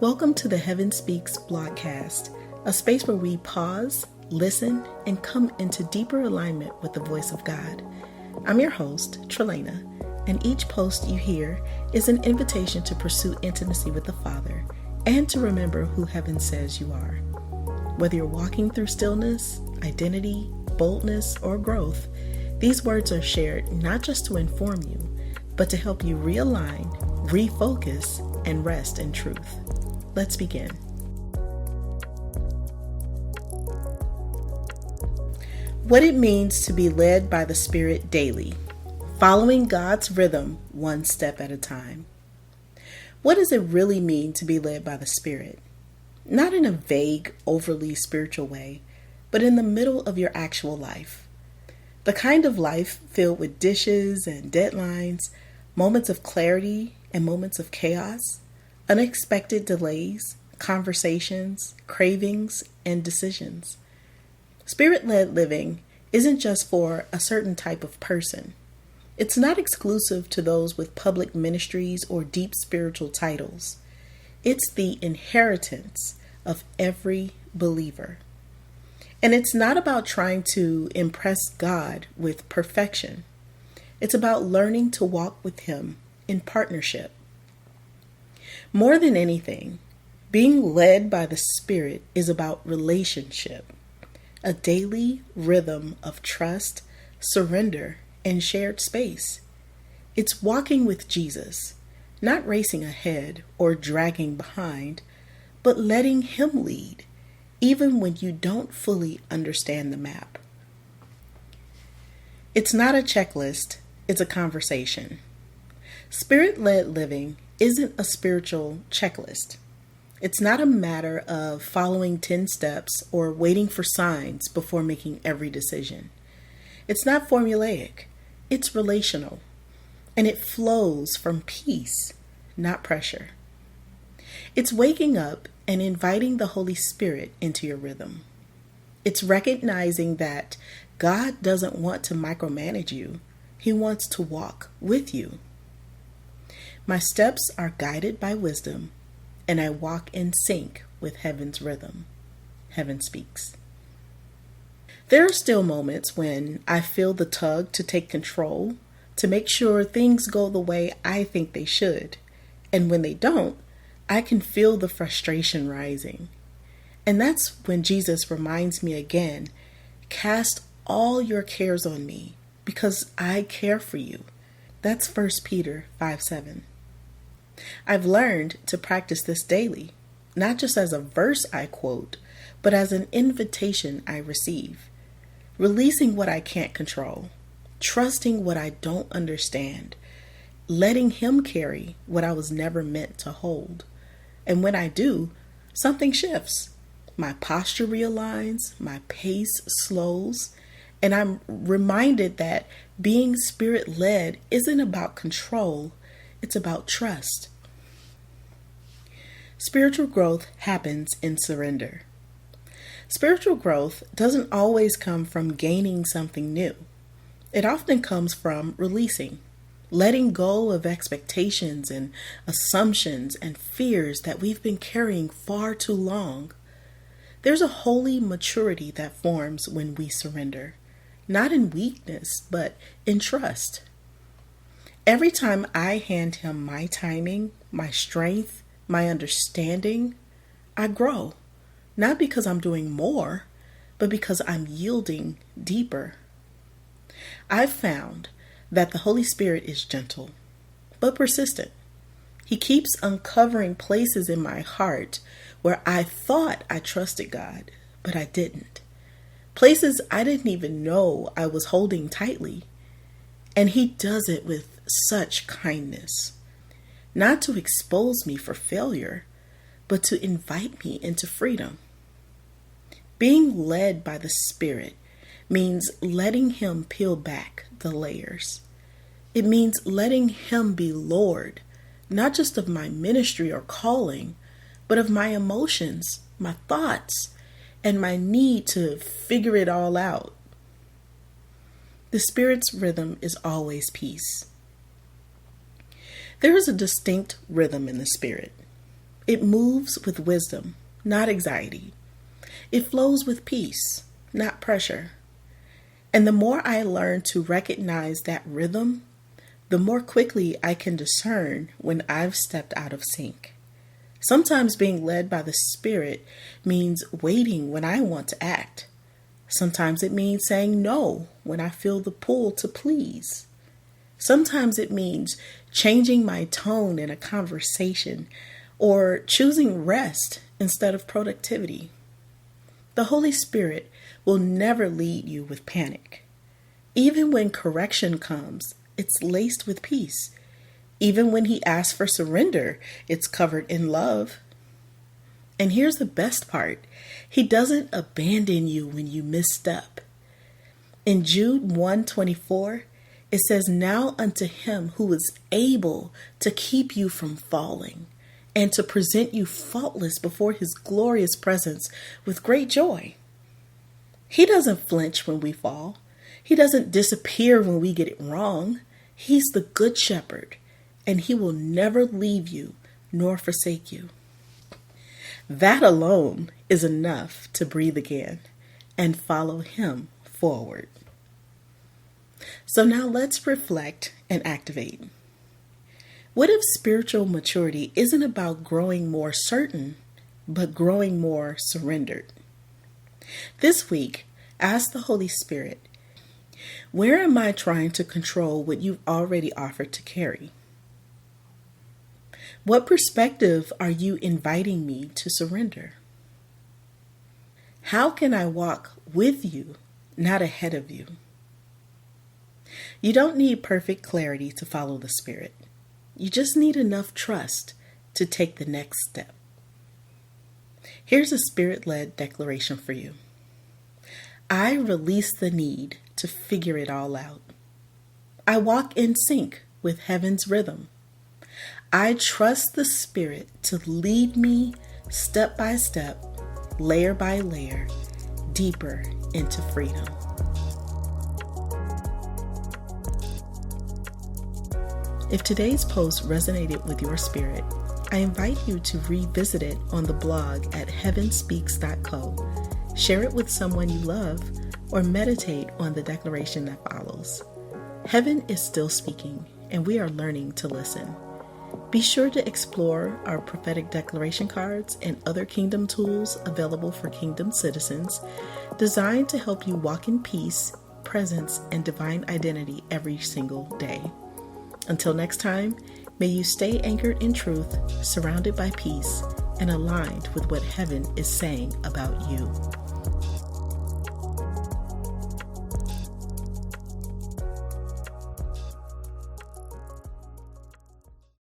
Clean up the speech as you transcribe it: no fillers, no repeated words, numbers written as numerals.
Welcome to the Heaven Speaks blogcast, a space where we pause, listen, and come into deeper alignment with the voice of God. I'm your host, Trelena, and each post you hear is an invitation to pursue intimacy with the Father and to remember who heaven says you are. Whether you're walking through stillness, identity, boldness, or growth, these words are shared not just to inform you, but to help you realign, refocus, and rest in truth. Let's begin. What it means to be led by the Spirit daily, following God's rhythm one step at a time. What does it really mean to be led by the Spirit? Not in a vague, overly spiritual way, but in the middle of your actual life. The kind of life filled with dishes and deadlines, moments of clarity and moments of chaos, unexpected delays, conversations, cravings, and decisions. Spirit-led living isn't just for a certain type of person. It's not exclusive to those with public ministries or deep spiritual titles. It's the inheritance of every believer. And it's not about trying to impress God with perfection. It's about learning to walk with Him in partnership. More than anything, being led by the Spirit is about relationship, a daily rhythm of trust, surrender, and shared space. It's walking with Jesus, not racing ahead or dragging behind, but letting Him lead, even when you don't fully understand the map. It's not a checklist, it's a conversation. Spirit-led living isn't a spiritual checklist. It's not a matter of following 10 steps or waiting for signs before making every decision. It's not formulaic. It's relational. And it flows from peace, not pressure. It's waking up and inviting the Holy Spirit into your rhythm. It's recognizing that God doesn't want to micromanage you. He wants to walk with you. My steps are guided by wisdom, and I walk in sync with heaven's rhythm. Heaven speaks. There are still moments when I feel the tug to take control, to make sure things go the way I think they should. And when they don't, I can feel the frustration rising. And that's when Jesus reminds me again, cast all your cares on me because I care for you. That's 1 Peter 5:7. I've learned to practice this daily, not just as a verse I quote, but as an invitation I receive. Releasing what I can't control, trusting what I don't understand, letting Him carry what I was never meant to hold. And when I do, something shifts. My posture realigns, my pace slows, and I'm reminded that being Spirit-led isn't about control, it's about trust. Spiritual growth happens in surrender. Spiritual growth doesn't always come from gaining something new. It often comes from releasing, letting go of expectations and assumptions and fears that we've been carrying far too long. There's a holy maturity that forms when we surrender, not in weakness, but in trust. Every time I hand Him my timing, my strength, my understanding, I grow. Not because I'm doing more, but because I'm yielding deeper. I've found that the Holy Spirit is gentle, but persistent. He keeps uncovering places in my heart where I thought I trusted God, but I didn't. Places I didn't even know I was holding tightly. And He does it with such kindness, not to expose me for failure, but to invite me into freedom. Being led by the Spirit means letting Him peel back the layers. It means letting Him be Lord, not just of my ministry or calling, but of my emotions, my thoughts, and my need to figure it all out. The Spirit's rhythm is always peace. There is a distinct rhythm in the Spirit. It moves with wisdom, not anxiety. It flows with peace, not pressure. And the more I learn to recognize that rhythm, the more quickly I can discern when I've stepped out of sync. Sometimes being led by the Spirit means waiting when I want to act. Sometimes it means saying no when I feel the pull to please. Sometimes it means changing my tone in a conversation or choosing rest instead of productivity. The Holy Spirit will never lead you with panic. Even when correction comes, it's laced with peace. Even when He asks for surrender, it's covered in love. And here's the best part. He doesn't abandon you when you misstep. In Jude 1:24, it says, "Now unto Him who is able to keep you from falling and to present you faultless before His glorious presence with great joy." He doesn't flinch when we fall. He doesn't disappear when we get it wrong. He's the good shepherd, and He will never leave you nor forsake you. That alone is enough to breathe again and follow Him forward. So now let's reflect and activate. What if spiritual maturity isn't about growing more certain, but growing more surrendered? This week, ask the Holy Spirit, where am I trying to control what you've already offered to carry? What perspective are you inviting me to surrender? How can I walk with you, not ahead of you? You don't need perfect clarity to follow the Spirit. You just need enough trust to take the next step. Here's a Spirit-led declaration for you. I release the need to figure it all out. I walk in sync with heaven's rhythm. I trust the Spirit to lead me step by step, layer by layer, deeper into freedom. If today's post resonated with your spirit, I invite you to revisit it on the blog at heavenspeaks.co. Share it with someone you love, or meditate on the declaration that follows. Heaven is still speaking, and we are learning to listen. Be sure to explore our prophetic declaration cards and other kingdom tools available for kingdom citizens, designed to help you walk in peace, presence, and divine identity every single day. Until next time, may you stay anchored in truth, surrounded by peace, and aligned with what heaven is saying about you.